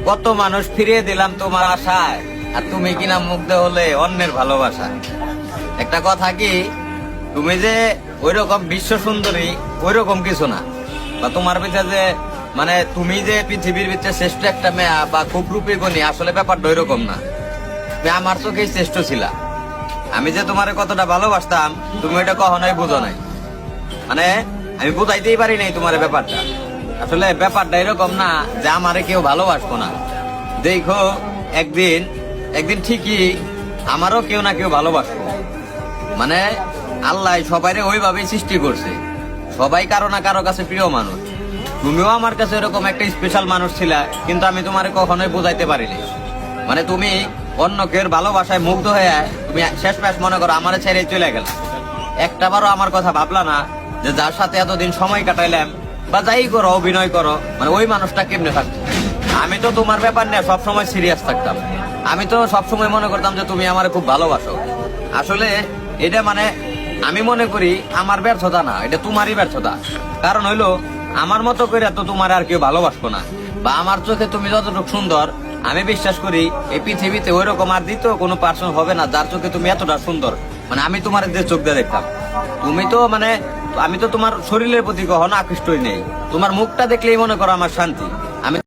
কত মানুষ ফিরিয়ে দিলাম তোমার আশায়, আর তুমি কিনা মুগ্ধ হলে অন্যের ভালোবাসা। একটা কথা কি, তুমি যে ওই রকম বিশ্ব সুন্দরী ওই রকম কিছু না, বা তোমার ভিতরে যে মানে তুমি যে পৃথিবীর ভিতরে শ্রেষ্ঠ একটা মেয়া বা খুব রূপী গুণী, আসলে ব্যাপারটা ওই রকম না। তুমি আমার চোখেই শ্রেষ্ঠ ছিলা। আমি যে তোমার কতটা ভালোবাসতাম তুমি ওইটা কখনোই বুঝো নাই। মানে আমি বুঝাইতেই পারি নাই তোমার ব্যাপারটা। আসলে ব্যাপারটা এরকম না যে আমারে কেউ ভালোবাসবো না। দেখো, একদিন একদিন ঠিকই আমারও কেউ না কেউ ভালোবাসবো। মানে আল্লাহ সবাইরে ওইভাবেই সৃষ্টি করছে, সবাই কারো না কারো কাছে প্রিয় মানুষ। তুমিও আমার কাছে এরকম একটা স্পেশাল মানুষ ছিলা, কিন্তু আমি তোমারে কখনোই বোঝাইতে পারিনি। মানে তুমি অন্য কেউ ভালোবাসায় মুগ্ধ হয়ে তুমি শেষ ম্যাচ মনে করো আমারে ছেড়ে চলে গেল। একটাবারও আমার কথা ভাবলা না যে যার সাথে এতদিন সময় কাটাইলাম বা যাই করো, অভিনয় করো, মানে ওই মানুষটা কেমনে থাকতো। আমি তো তোমার ব্যাপার নিয়ে সবসময় সিরিয়াস থাকতাম। আমি তো সবসময় মনে করতাম যে তুমি আমার খুব ভালোবাসো। আসলে এটা মানে আমি মনে করি আমার ব্যর্থতা না, এটা তোমারই ব্যর্থতা। কারণ হইলো আমার মতো করে তো তোমার আর কেউ ভালোবাসবো না, বা আমার চোখে তুমি যতটুকু সুন্দর আমি বিশ্বাস করি এই পৃথিবীতে ওই রকম আর দ্বিতীয় কোনো পার্সন হবে না যার চোখে তুমি এতটা সুন্দর। মানে আমি তোমার যে চোখ দিয়ে দেখতাম, তুমি তো মানে আমি তো তোমার শরীরের প্রতি কখনো আকৃষ্টই নেই। তোমার মুখটা দেখলেই মনে করো আমার শান্তি। আমি